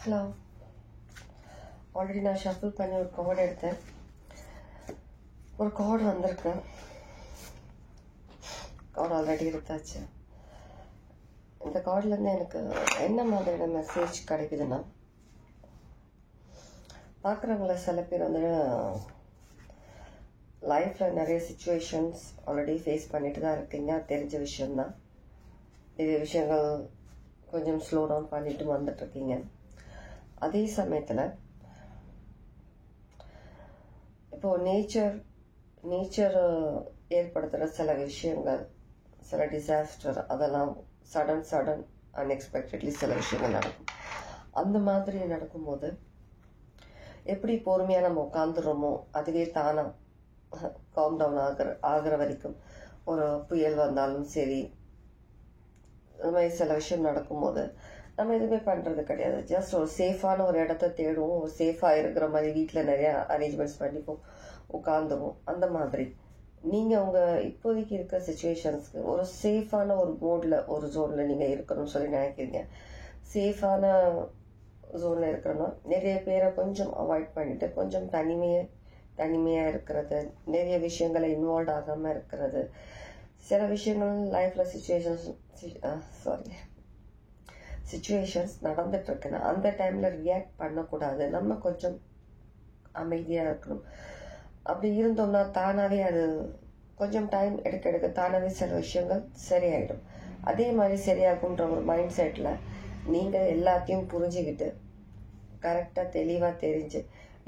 Hello. Already நான் shuffle பண்ணி ஒரு கார்டு எடுத்தேன். ஒரு கார்டு வந்திருக்கு. கார்டு ஆல்ரெடி எடுத்தாச்சு. இந்த கார்டுலேருந்து எனக்கு என்ன மாதிரியான மெசேஜ் கிடைக்குதுன்னா, பார்க்குறவங்கள சில பேர் வந்து லைஃப்பில் நிறைய சுச்சுவேஷன்ஸ் ஆல்ரெடி ஃபேஸ் பண்ணிட்டு தான் இருக்கீங்க. தெரிஞ்ச விஷயந்தான். நிறைய விஷயங்கள் கொஞ்சம் ஸ்லோ டவுன் பண்ணிட்டு வந்துட்டுருக்கீங்க. அதே சமயத்தில் இப்போது நேச்சர் ஏற்படுத்துகிற சில விஷயங்கள், சில டிசாஸ்டர், அதெல்லாம் சடன் அன்எக்ஸ்பெக்டட்லி சில விஷயங்கள் நடக்கும். அந்த மாதிரி நடக்கும்போது எப்படி பொறுமையாக நம்ம உட்காந்துடுறோமோ அதுவே தானாக காம் டவுன் ஆகிற வரைக்கும், ஒரு புயல் வந்தாலும் சரி, அது மாதிரி சில விஷயம் நடக்கும்போது நம்ம எதுவுமே பண்ணுறது கிடையாது. ஜஸ்ட் ஒரு சேஃபான ஒரு இடத்த தேடுவோம். ஒரு சேஃபாக இருக்கிற மாதிரி வீட்டில் நிறையா அரேஞ்ச்மெண்ட்ஸ் பண்ணிப்போம், உட்காந்துருவோம். அந்த மாதிரி நீங்கள் உங்கள் இப்போதைக்கு இருக்கிற சுச்சுவேஷன்ஸ்க்கு ஒரு சேஃபான ஒரு மோடில், ஒரு ஜோனில் நீங்கள் இருக்கணும்னு சொல்லி நினைக்கிறீங்க. சேஃபான ஜோனில் இருக்கிறோன்னா நிறைய பேரை கொஞ்சம் அவாய்ட் பண்ணிவிட்டு கொஞ்சம் தனிமையாக இருக்கிறது, நிறைய விஷயங்களை இன்வால்வ் ஆகாமல் இருக்கிறது, சில விஷயங்கள் லைஃப்பில் சுச்சுவேஷன்ஸ் நடந்துட்டுருக்குன்னா அந்த டைமில் ரியாக்ட் பண்ணக்கூடாது. நம்ம கொஞ்சம் அமைதியாக இருக்கணும். அப்படி இருந்தோம்னா தானாகவே அது கொஞ்சம் டைம் எடுக்க தானாகவே சில விஷயங்கள் சரியாயிடும். அதே மாதிரி சரியாகுன்ற ஒரு மைண்ட் செட்டில் நீங்கள் எல்லாத்தையும் புரிஞ்சுக்கிட்டு கரெக்டாக தெளிவாக தெரிஞ்சு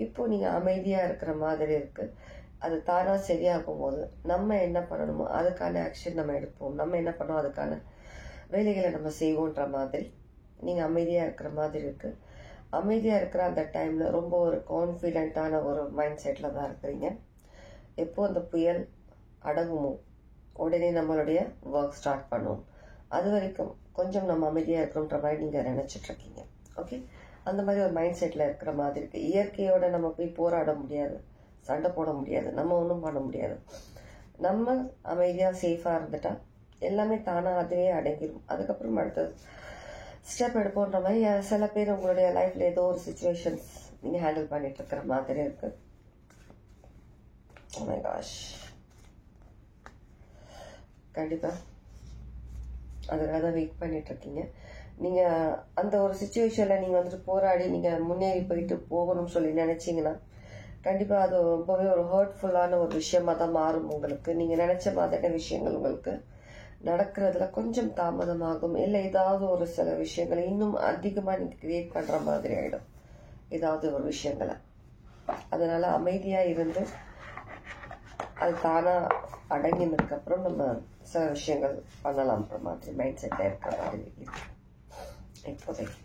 இப்போது நீங்கள் அமைதியாக இருக்கிற மாதிரி இருக்குது. அது தானாக சரியாகும் போது நம்ம என்ன பண்ணணுமோ அதுக்கான ஆக்ஷன் நம்ம எடுப்போம். நம்ம என்ன பண்ணோம் அதுக்கான வேலைகளை நம்ம செய்வோன்ற மாதிரி நீங்கள் அமைதியாக இருக்கிற மாதிரி இருக்குது. அமைதியாக இருக்கிற அந்த டைமில் ரொம்ப ஒரு கான்ஃபிடென்ட்டான ஒரு மைண்ட் செட்டில் தான் இருக்கிறீங்க. எப்போது அந்த புயல் அடங்குமோ உடனே நம்மளுடைய ஒர்க் ஸ்டார்ட் பண்ணுவோம். அது வரைக்கும் கொஞ்சம் நம்ம அமைதியாக இருக்கணுன்ற மாதிரி நீங்கள் நினச்சிட்ருக்கீங்க. ஓகே, அந்த மாதிரி ஒரு மைண்ட் செட்டில் இருக்கிற மாதிரி இருக்குது. இயற்கையோட நம்ம போய் போராட முடியாது, சண்டை போட முடியாது, நம்ம ஒன்றும் பண்ண முடியாது. நம்ம அமைதியாக சேஃபாக இருந்துட்டா எல்லாமே தானாக அதுவே அடங்கிடும். அதுக்கப்புறம் அடுத்த ஸ்டெப் எடுப்போன்ற மாதிரி சில பேர் உங்களுடைய லைஃப்பில் ஏதோ ஒரு சுச்சுவேஷன்ஸ் நீங்கள் ஹேண்டில் பண்ணிட்டு இருக்கிற மாதிரி இருக்கு. Oh my gosh, கண்டிப்பாக அதுக்காக தான் வெயிட் பண்ணிட்டு இருக்கீங்க. நீங்கள் அந்த ஒரு சுச்சுவேஷனில் நீங்கள் வந்துட்டு போராடி நீங்கள் முன்னேறி போயிட்டு போகணும்னு சொல்லி நினச்சிங்கன்னா கண்டிப்பாக அது ரொம்பவே ஒரு ஹர்ட்ஃபுல்லான ஒரு விஷயமா தான் மாறும். உங்களுக்கு நீங்கள் நினச்ச மாதிரியான விஷயங்கள் உங்களுக்கு நடக்கிறதுல கொஞ்சம் தாமதமாகும். இல்லை ஏதாவது ஒரு சில விஷயங்களை இன்னும் அதிகமாக நீங்கள் கிரியேட் பண்ணுற மாதிரி ஆகிடும் ஏதாவது ஒரு விஷயங்களை. அதனால் அமைதியாக இருந்து அது தானாக அடங்கினதுக்கப்புறம் நம்ம சில விஷயங்கள் பண்ணலாம்ன்ற மாதிரி மைண்ட் செட்டில் இருக்கிற மாதிரி இருக்கு இப்போதைக்கு.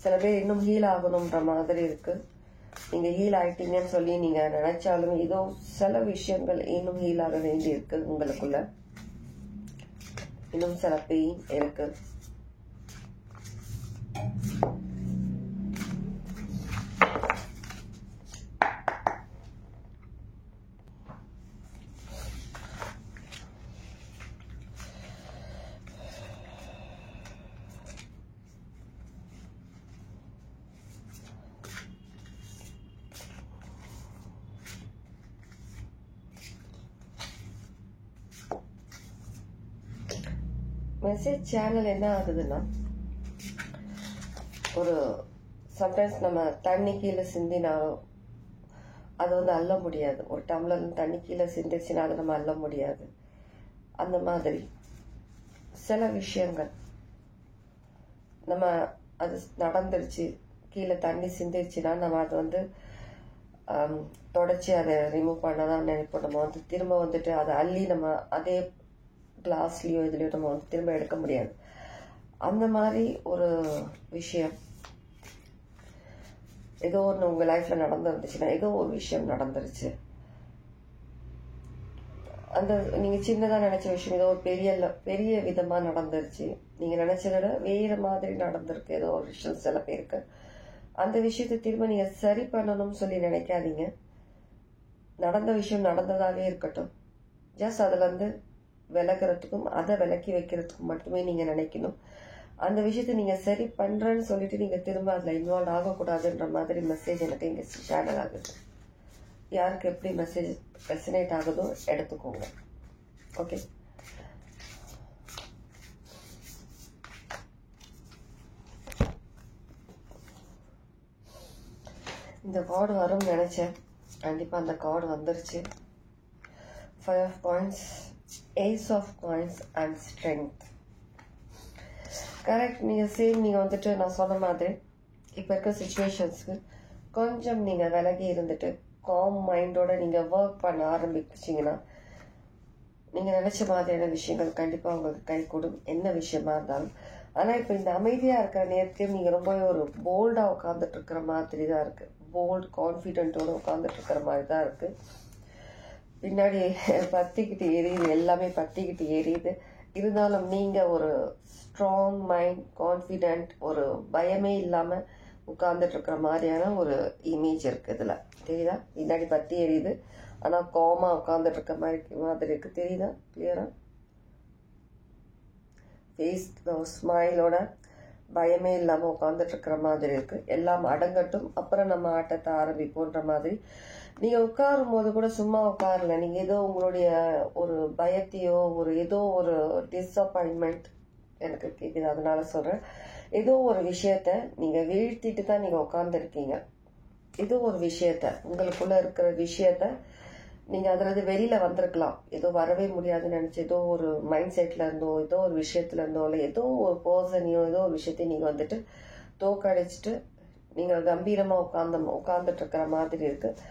சில பேர் இன்னும் ஹீல் ஆகணுன்ற மாதிரி இருக்கு. நீங்கள் ஹீல் ஆகிட்டீங்கன்னு சொல்லி நீங்கள் நினைச்சாலும் ஏதோ சில விஷயங்கள் இன்னும் ஹீல் ஆக வேண்டி இருக்கு. உங்களுக்குள்ள இன்னும் சில பெயின் இருக்கு. மெசேஜ் சேனல் என்ன ஆகுதுன்னா, ஒரு சம்டைம்ஸ் நம்ம தண்ணி கீழே சிந்தினாலும் அது வந்து அள்ள முடியாது. ஒரு டம்ளர் தண்ணி கீழே சிந்திச்சுன்னா அதை நம்ம அள்ள முடியாது. அந்த மாதிரி சில விஷயங்கள் நம்ம அது நடந்துருச்சு, கீழே தண்ணி சிந்திருச்சுன்னா நம்ம அதை வந்து தொடச்சி அதை ரிமூவ் பண்ண தான் நினைப்போம். நம்ம வந்து திரும்ப வந்துட்டு அதை அள்ளி நம்ம அதே கிளாஸ்லேயோ இதுலேயோ நம்ம வந்து திரும்ப எடுக்க முடியாது. அந்த மாதிரி ஒரு விஷயம் ஏதோ ஒன்று உங்கள் லைஃப்பில் நடந்துருந்துச்சுன்னா, ஏதோ ஒரு விஷயம் நடந்துருச்சு, அந்த நீங்கள் சின்னதாக நினச்ச விஷயம் ஏதோ ஒரு பெரிய விதமாக நடந்துருச்சு, நீங்கள் நினச்சத வேறு மாதிரி நடந்திருக்கு ஏதோ ஒரு விஷயம் சில பேருக்கு. அந்த விஷயத்தை திரும்ப நீங்கள் சரி பண்ணணும்னு சொல்லி நினைக்காதீங்க. நடந்த விஷயம் நடந்ததாகவே இருக்கட்டும். ஜஸ்ட் அதில் வந்து விலகிறதுக்கும் அதை விலக்கி வைக்கிறதுக்கும் மட்டுமே நீங்கள் நினைக்கணும். அந்த விஷயத்தை நீங்கள் சரி பண்ணுறேன்னு சொல்லிட்டு நீங்கள் திரும்ப அதில் இன்வால்வ் ஆகக்கூடாதுன்ற மாதிரி மெசேஜ் எனக்கு இங்கே ஷேடர் ஆகுது. யாருக்கு எப்படி மெசேஜ் ரெசனேட் ஆகுதோ எடுத்துக்கோங்க. ஓகே, இந்த கார்டு வரும்னு நினைச்சேன். கண்டிப்பாக அந்த கார்டு வந்துருச்சு. 5 of coins, Ace of coins and strength. Correct. நீங்கள் வந்துட்டு நான் சொன்ன மாதிரி இப்போ இருக்க சுச்சுவேஷன்ஸ்க்கு கொஞ்சம் நீங்கள் விலகி இருந்துட்டு காம் மைண்டோட நீங்கள் ஒர்க் பண்ண ஆரம்பிச்சிங்கன்னா நீங்கள் நினச்ச மாதிரியான விஷயங்கள் கண்டிப்பாக உங்களுக்கு கை கூடும், என்ன விஷயமா இருந்தாலும். ஆனால் இப்போ இந்த அமைதியாக இருக்கிற நேரத்தையும் நீங்கள் ரொம்பவே ஒரு போல்டாக உட்காந்துட்டு இருக்கிற மாதிரி தான் இருக்குது. போல்ட் கான்ஃபிடென்ட்டோடு உட்காந்துட்டு இருக்கிற மாதிரி தான் இருக்குது. பின்னாடி பற்றிக்கிட்டு எரியுது, எல்லாமே பற்றிக்கிட்டு எரியுது. இருந்தாலும் நீங்கள் ஒரு ஸ்ட்ராங் மைண்ட், கான்ஃபிடென்ட், ஒரு பயமே இல்லாமல் உட்காந்துட்டு இருக்கிற மாதிரியான ஒரு இமேஜ் இருக்குது. இதில் தெரியுதா? பின்னாடி பற்றி எரியுது, ஆனால் காமாக உட்காந்துட்டு இருக்க மாதிரி இருக்குது. தெரியுதா கிளியராக? ஃபேஸ் ஸ்மைலோட பயமே இல்லாமல் உட்காந்துட்டு இருக்கிற மாதிரி இருக்குது. எல்லாம் அடங்கட்டும், அப்புறம் நம்ம ஆட்டத்தை ஆரம்பிப்போன்ற மாதிரி. நீங்கள் உட்காரும் போது கூட சும்மா உட்காரல, நீங்கள் ஏதோ உங்களுடைய ஒரு பயத்தையோ ஏதோ ஒரு டிஸப்பாயின்மெண்ட் எனக்கு கேட்குது, அதனால சொல்கிறேன். ஏதோ ஒரு விஷயத்த நீங்கள் வீழ்த்திட்டு தான் நீங்கள் உட்காந்துருக்கீங்க. ஏதோ ஒரு விஷயத்த, உங்களுக்குள்ள இருக்கிற விஷயத்த நீங்கள் அதில் வெளியில் வந்திருக்கலாம். ஏதோ வரவே முடியாதுன்னு நினச்சி ஏதோ ஒரு மைண்ட் செட்டில் இருந்தோ, ஏதோ ஒரு விஷயத்துல இருந்தோ, இல்லை ஏதோ ஒரு பர்சனையோ ஏதோ ஒரு விஷயத்தையும் நீங்கள் வந்துட்டு தோக்கடிச்சிட்டு நீங்கள் கம்பீரமாக உட்காந்துட்டு இருக்கிற மாதிரி இருக்குது.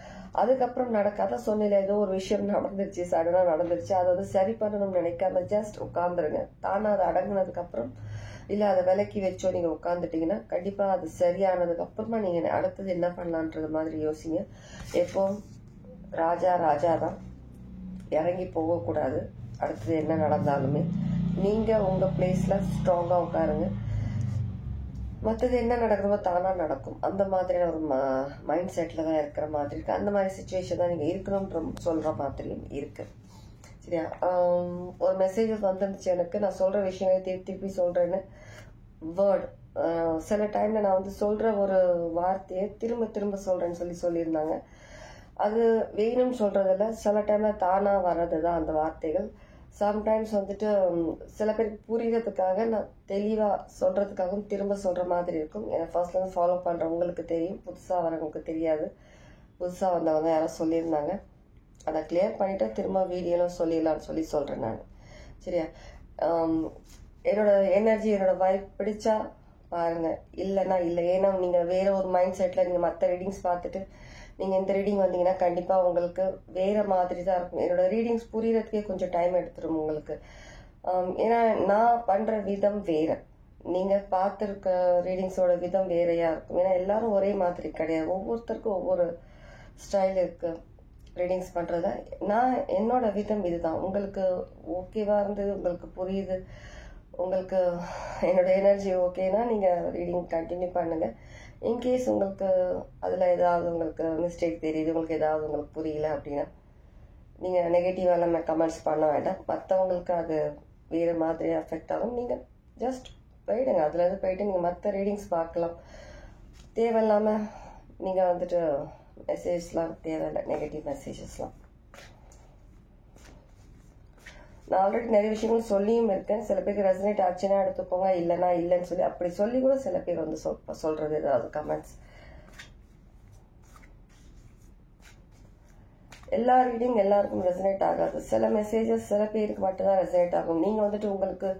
அதுக்கப்புறம் நடக்காத சொன்னில ஏதோ ஒரு விஷயம் நடந்துருச்சு, சடனாக நடந்துருச்சு, அதை வந்து சரி பண்ணணும்னு நினைக்காம ஜஸ்ட் உட்காந்துருங்க. தானே அது அடங்கினதுக்கப்புறம் இல்லை அதை விலக்கி வச்சோ நீங்கள் உட்காந்துட்டீங்கன்னா கண்டிப்பாக அது சரியானதுக்கு அப்புறமா நீங்கள் அடுத்தது என்ன பண்ணலான்றது மாதிரி யோசிங்க. எப்போவும் ராஜா தான், இறங்கி போகக்கூடாது. அடுத்தது என்ன நடந்தாலுமே நீங்கள் உங்கள் பிளேஸில் ஸ்ட்ராங்காக உட்காருங்க. மற்றது என்ன நடக்கிறதோ தானாக நடக்கும். அந்த மாதிரியான ஒரு மைண்ட் செட்டில் தான் இருக்கிற மாதிரி இருக்குது. அந்த மாதிரி சுச்சுவேஷன் தான் நீங்கள் இருக்கணும்ன்ற சொல்கிற மாதிரியும் இருக்குது. சரியா? ஒரு மெசேஜஸ் வந்துருந்துச்சு எனக்கு. நான் சொல்கிற விஷயங்களை திருப்பி சொல்கிறேன்னு வேர்டு சில டைமில் நான் வந்து சொல்கிற ஒரு வார்த்தையை திரும்ப சொல்கிறேன்னு சொல்லியிருந்தாங்க. அது வேணும்னு சொல்கிறதில்ல, சில டைமில் தானாக வர்றது தான் அந்த வார்த்தைகள். சம்டைம்ஸ் வந்துட்டு சில பேருக்கு புரியறதுக்காக நான் தெளிவாக சொல்கிறதுக்காகவும் திரும்ப சொல்கிற மாதிரி இருக்கும். ஏன்னா ஃபர்ஸ்ட்லேருந்து ஃபாலோ பண்ணுறவங்களுக்கு தெரியும், புதுசாக வரவங்களுக்கு தெரியாது. புதுசாக வந்தவங்க யாரும் சொல்லியிருந்தாங்க, அதை கிளியர் பண்ணிவிட்டு திரும்ப வீடியோலாம் சொல்லிடலான்னு சொல்கிறேன் நான். சரியா? என்னோட எனர்ஜி, என்னோட வைப் பிடிச்சா பாருங்கள், இல்லைன்னா இல்லை. ஏன்னா நீங்கள் வேறு ஒரு மைண்ட் செட்டில் நீங்கள் மற்ற ரீடிங்ஸ் பார்த்துட்டு நீங்கள் இந்த ரீடிங் வந்தீங்கன்னா கண்டிப்பாக உங்களுக்கு வேறு மாதிரி தான் இருக்கும். என்னோட ரீடிங்ஸ் புரியறதுக்கே கொஞ்சம் டைம் எடுத்துரும் உங்களுக்கு. ஏன்னா நான் பண்ணுற விதம் வேறு, நீங்கள் பார்த்துருக்க ரீடிங்ஸோட விதம் வேறையாக இருக்கும். ஏன்னா எல்லாரும் ஒரே மாதிரி கிடையாது, ஒவ்வொருத்தருக்கும் ஒவ்வொரு ஸ்டைல் இருக்குது ரீடிங்ஸ் பண்ணுறத. நான் என்னோட விதம் இதுதான். உங்களுக்கு ஓகேவாக இருந்தது, உங்களுக்கு புரியுது, உங்களுக்கு என்னோட எனர்ஜி ஓகேனா நீங்கள் ரீடிங் கண்டினியூ பண்ணுங்கள். இன்கேஸ் உங்களுக்கு அதில் ஏதாவது உங்களுக்கு மிஸ்டேக் தெரியுது, உங்களுக்கு ஏதாவது உங்களுக்கு புரியல அப்படின்னா நீங்கள் நெகட்டிவாக கமெண்ட்ஸ் பண்ண வேண்டாம். மற்றவங்களுக்கு அது வேறு மாதிரி அஃபெக்ட் ஆகும். நீங்கள் ஜஸ்ட் போயிடுங்க, அதுலேருந்து போயிட்டு நீங்கள் மற்ற ரீடிங்ஸ் பார்க்கலாம். தேவையில்லாமல் நீங்கள் வந்துட்டு மெசேஜ்லாம் தேவையில்லை, நெகட்டிவ் மெசேஜஸ்லாம். நான் ஆல்ரெடி நிறைய விஷயங்கள் சொல்லியும் இருக்கேன். சில பேருக்கு ரெசனேட் ஆச்சுன்னா எடுத்துக்கோங்க, இல்லைன்னா இல்லைன்னு சொல்லி அப்படி சொல்லி கூட சில பேர் வந்து சொல்றது ஏதாவது கமெண்ட்ஸ். எல்லா ரீடிங் எல்லாருக்கும் ரெசனேட் ஆகாது. சில மெசேஜஸ் சில பேருக்கு மட்டும்தான் ரெசனேட் ஆகும். நீங்கள் வந்துட்டு உங்களுக்கு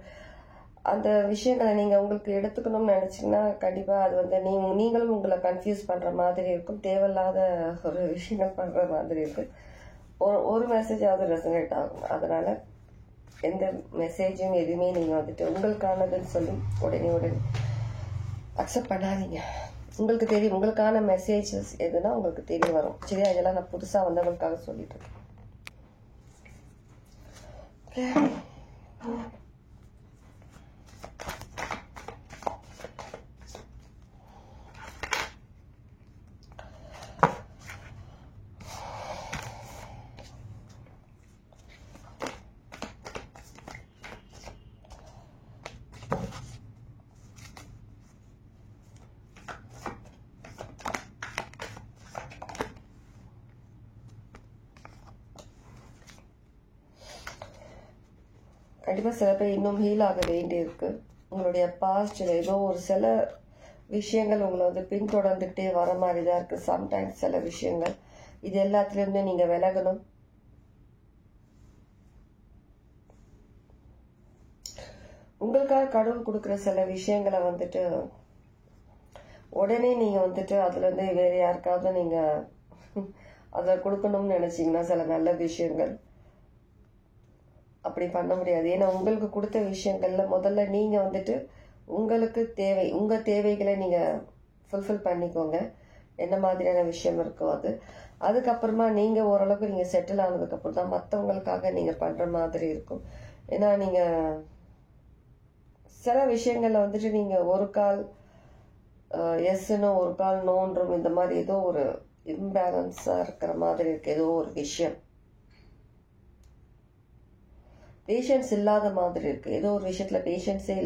அந்த விஷயங்களை நீங்கள் உங்களுக்கு எடுத்துக்கணும்னு நினச்சிங்கன்னா கண்டிப்பாக அது வந்து நீங்களும் உங்களை கன்ஃபியூஸ் பண்ணுற மாதிரி இருக்கும், தேவையில்லாத ஒரு விஷயங்கள் பண்ணுற மாதிரி இருக்கு. ஒரு மெசேஜாவது ரெசனேட் ஆகும். அதனால் எந்த மெசேஜும் எதுவுமே நீங்கள் வந்துட்டு உங்களுக்கானதுன்னு சொல்லி உடனே அக்செப்ட் பண்ணாதீங்க. உங்களுக்கு தெரியும் உங்களுக்கான மெசேஜஸ் எதுனா உங்களுக்கு தெரிய வரும். சரியா? இதெல்லாம் நான் புதுசாக வந்தவங்களுக்காக சொல்லிட்டு இருக்கேன். கண்டிப்பாக சில பேர் இன்னும் ஹீல் ஆக வேண்டி இருக்கு. உங்களுடைய பாஸ்டில் ஏதோ ஒரு சில விஷயங்கள் உங்களை வந்து பின்தொடர்ந்துகிட்டே வர மாதிரி தான் இருக்குது. சம்டைம்ஸ் சில விஷயங்கள் இது எல்லாத்துலேருந்து நீங்கள் விலகணும். உங்களுக்காக கடவுள் கொடுக்குற சில விஷயங்களை வந்துட்டு உடனே நீங்கள் வந்துட்டு அதுலேருந்து வேறு யாருக்காவது நீங்கள் அதை கொடுக்கணும்னு நினச்சிங்கன்னா சில நல்ல விஷயங்கள் அப்படி பண்ண முடியாது. ஏன்னா உங்களுக்கு கொடுத்த விஷயங்கள்ல முதல்ல நீங்கள் வந்துட்டு உங்களுக்கு தேவை, உங்கள் தேவைகளை நீங்கள் ஃபுல்ஃபில் பண்ணிக்கோங்க. என்ன மாதிரியான விஷயம் இருக்கோ அதுக்கப்புறமா நீங்கள் ஓரளவுக்கு நீங்கள் செட்டில் ஆனதுக்கப்புறம் தான் மற்றவங்களுக்காக நீங்கள் பண்ணுற மாதிரி இருக்கும். ஏன்னா நீங்கள் சில விஷயங்கள்ல வந்துட்டு நீங்கள் ஒரு கால் எஸ்ன்னு ஒரு கால் நோன்றும் இந்த மாதிரி ஏதோ ஒரு இம்பேலன்ஸாக இருக்கிற மாதிரி இருக்கு. ஏதோ ஒரு விஷயம் பேஷன்ஸ் இல்லாத மாதிரி இருக்கு. ஏதோ ஒரு விஷயத்துல பேஷன்ஸே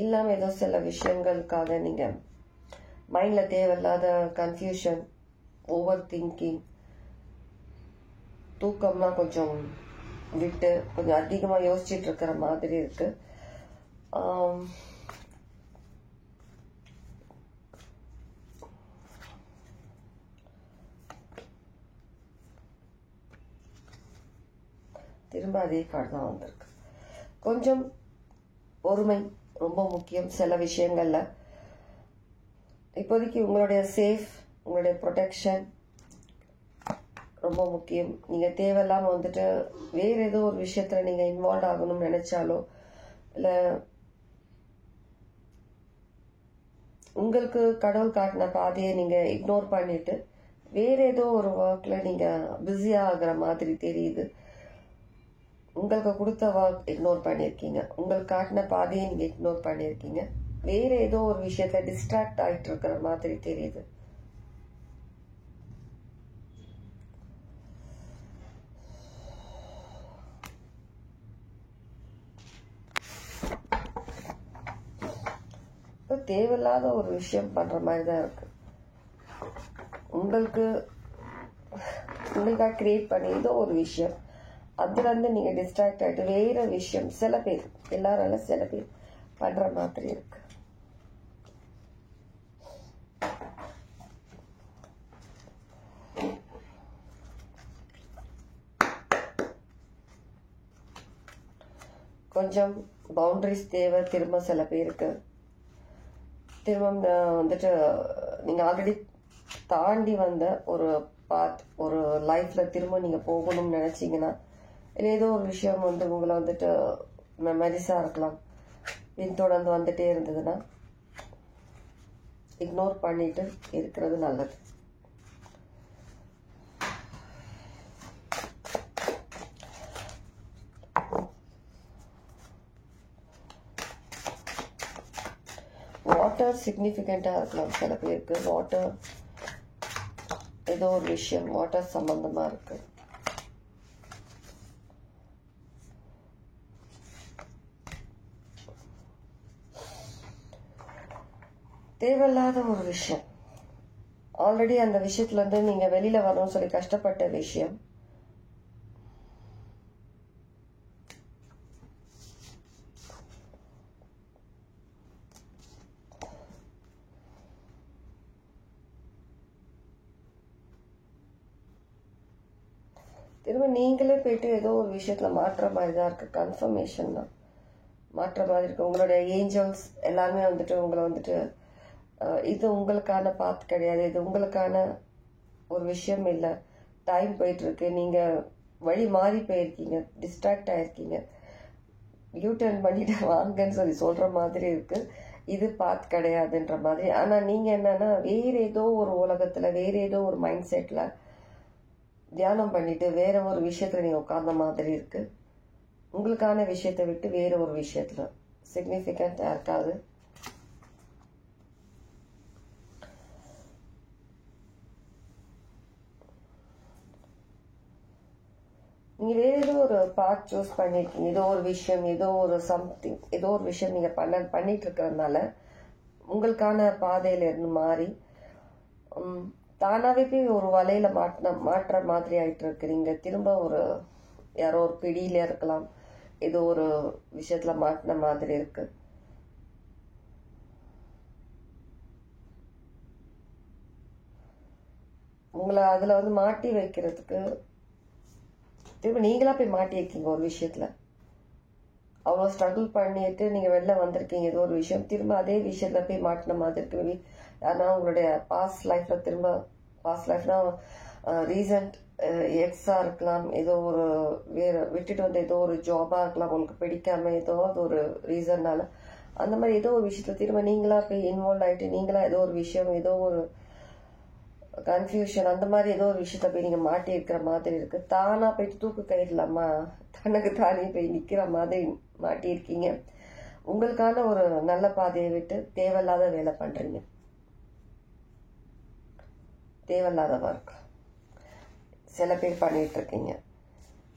இல்லாம ஏதோ சில விஷயங்களுக்காக நீங்க மைண்ட்ல தேவையில்லாத கன்ஃபியூஷன், ஓவர் திங்கிங், தூக்கம்லாம் கொஞ்சம் விட்டு கொஞ்சம் அதிகமா யோசிச்சுட்டு இருக்கிற மாதிரி இருக்கு. திரும்ப அதே கார்டு தான் வந்திருக்கு. கொஞ்சம் பொறுமை ரொம்ப முக்கியம் சில விஷயங்கள்ல. இப்போதைக்கு உங்களுடைய சேஃப், உங்களுடைய ப்ரொடெக்ஷன் ரொம்ப முக்கியம். நீங்க தேவையில்லாம வந்துட்டு வேற ஏதோ ஒரு விஷயத்துல நீங்க இன்வால்வ் ஆகணும்னு நினைச்சாலோ இல்ல உங்களுக்கு கடவுள் காட்டின பாதையை நீங்க இக்னோர் பண்ணிட்டு வேற ஏதோ ஒரு ஒர்க்ல நீங்க பிஸியா ஆகுற மாதிரி தெரியுது. உங்களுக்கு கொடுத்த ஒர்க் இக்னோர் பண்ணியிருக்கீங்க, உங்களுக்கு காட்டின பாதையை நீங்க இக்னோர் பண்ணியிருக்கீங்க, வேற ஏதோ ஒரு விஷயத்துல டிஸ்ட்ராக்ட் ஆயிட்டு இருக்கிற மாதிரி தெரியுது. தேவையில்லாத ஒரு விஷயம் பண்ற மாதிரி தான் இருக்கு. உங்களுக்காக கிரியேட் பண்ணி ஏதோ ஒரு விஷயம் அதுல இருந்து நீங்க டிஸ்ட்ராக்ட் ஆயிட்டு வேற விஷயம் சில பேர், எல்லாரால சில பேர் பண்ற மாதிரி இருக்கு. கொஞ்சம் பவுண்டரிஸ் தேவை திரும்ப சில பேருக்கு. திரும்ப வந்துட்டு நீங்க ஆல்ரெடி தாண்டி வந்த ஒரு பாத், ஒரு லைஃப்ல திரும்ப நீங்க போகணும்னு நினைச்சீங்கன்னா இல்லை ஏதோ ஒரு விஷயம் வந்து உங்களை வந்துட்டு மெமரிஸா இருக்கலாம், பின்தொடர்ந்து வந்துட்டே இருந்ததுன்னா இக்னோர் பண்ணிட்டு இருக்கிறது நல்லது. வாட்டர் சிக்னிஃபிகண்டா இருக்கலாம் சில பேருக்கு. வாட்டர் ஏதோ ஒரு விஷயம் வாட்டர் சம்பந்தமா இருக்கு. தேவையில்லாத ஒரு விஷயம், ஆல்ரெடி அந்த விஷயத்துல இருந்து நீங்க வெளியில வரணும்னு சொல்லி கஷ்டப்பட்ட விஷயம் திரும்ப நீங்களே போயிட்டு ஏதோ ஒரு விஷயத்துல மாற்ற மாதிரி தான் இருக்கு. கன்ஃபர்மேஷன் தான் மாற்ற மாதிரி இருக்கு. உங்களுடைய ஏஞ்சல்ஸ் எல்லாருமே வந்துட்டு உங்களை வந்துட்டு இது உங்களுக்கான பாத் கிடையாது, இது உங்களுக்கான ஒரு விஷயம் இல்லை, டைம் போயிட்டு இருக்கு, நீங்க வழி மாறி போயிருக்கீங்க, டிஸ்ட்ராக்ட் ஆயிருக்கீங்க, யூ டர்ன் பண்ணிட்டு வாங்கன்னு சொல்லி சொல்ற மாதிரி இருக்கு. இது பாத் கிடையாதுன்ற மாதிரி. ஆனா நீங்க என்னன்னா வேற ஏதோ ஒரு உலகத்துல வேற ஏதோ ஒரு மைண்ட் செட்ல தியானம் பண்ணிட்டு வேற ஒரு விஷயத்துல நீங்க உட்கார்ந்த மாதிரி இருக்கு. உங்களுக்கான விஷயத்தை விட்டு வேற ஒரு விஷயத்துல சிக்னிபிகண்டா இருக்காது. நீங்க வேற ஏதோ ஒரு பாத் சூஸ் பண்ணிருக்கீங்க, ஏதோ ஒரு விஷயம், ஏதோ ஒரு சம்திங், ஏதோ ஒரு விஷயம் நீங்க பண்ணிட்டு இருக்கிறதுனால உங்களுக்கான பாதையில இருந்து மாறி தானாவே போய் ஒரு வலையில மாற்ற மாதிரி ஆயிட்டு இருக்கிறீங்க. திரும்ப ஒரு யாரோ ஒரு பிடியில இருக்கலாம், ஏதோ ஒரு விஷயத்துல மாட்டின மாதிரி இருக்கு. உங்களை அதுல மாட்டி வைக்கிறதுக்கு திரும்ப நீங்களா போய் மாட்டி வைக்கீங்க ஒரு விஷயத்துல. அவ்வளோ ஸ்ட்ரகிள் பண்ணிட்டு நீங்க வெளில வந்திருக்கீங்க ஏதோ ஒரு விஷயம், திரும்ப அதே விஷயத்துல போய் மாட்டின மாதிரி இருக்கு. ஆனா உங்களுடைய பாஸ்ட் லைஃப்ல திரும்ப பாஸ்ட் லைஃப்னா ரீசன்ட் எக்ஸா இருக்கலாம், ஏதோ ஒரு வேற விட்டுட்டு வந்த ஏதோ ஒரு ஜாபா இருக்கலாம், உங்களுக்கு பிடிக்காம ஏதோ ஒரு ரீசன்னால அந்த மாதிரி ஏதோ ஒரு விஷயத்துல திரும்ப நீங்களா போய் இன்வால்வ் ஆயிட்டு நீங்களா ஏதோ ஒரு விஷயம் ஏதோ ஒரு கன்ஃபியூஷன் அந்த மாதிரி ஏதோ ஒரு விஷயத்த போய் நீங்க மாட்டி இருக்கிற மாதிரி இருக்கு. தானா போயிட்டு தூக்கு கயிறுலாமா தனக்கு தானே போய் நிக்கிற மாதிரி மாட்டி இருக்கீங்க. உங்களுக்கான ஒரு நல்ல பாதையை விட்டு தேவையில்லாத வேலை பண்றீங்க, தேவையில்லாத ஒர்க் சில பேர் பண்ணிட்டு இருக்கீங்க.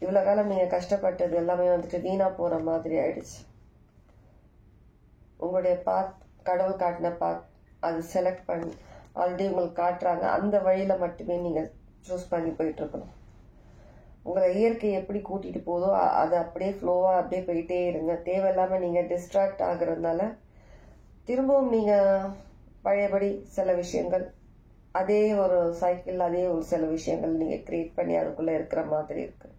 இவ்வளவு காலம் நீங்க கஷ்டப்பட்டது எல்லாமே வீணா போற மாதிரி ஆயிடுச்சு. உங்களுடைய பாத் கடவுள் காட்டின பாத் அது செலக்ட் பண்ணி ஆல்ரெடி உங்களுக்கு காட்டுறாங்க, அந்த வழியில மட்டுமே நீங்க சூஸ் பண்ணி போயிட்டு இருக்கணும். உங்களை இயற்கை எப்படி கூட்டிட்டு போதோ அது அப்படியே ஃப்ளோவா அப்படியே போயிட்டே இருங்க. தேவையில்லாம நீங்க டிஸ்ட்ராக்ட் ஆகுறதுனால திரும்பவும் நீங்க பழையபடி சில விஷயங்கள் அதே ஒரு சைக்கிள் அதே ஒரு சில விஷயங்கள் நீங்க கிரியேட் பண்ணி அதுக்குள்ள இருக்கிற மாதிரி இருக்கு.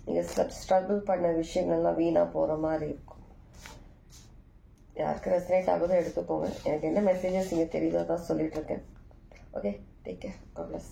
நீங்க ஸ்ட்ரகிள் பண்ண விஷயங்கள்லாம் வீணா போற மாதிரி இருக்கும். யாருக்கு ரெசனேட் ஆகுதோ எடுத்துக்கோங்க. எனக்கு என்ன மெசேஜஸ் நீங்க தெரியுதோ தான் சொல்லிட்டு இருக்கேன். Okay, take care, God plus.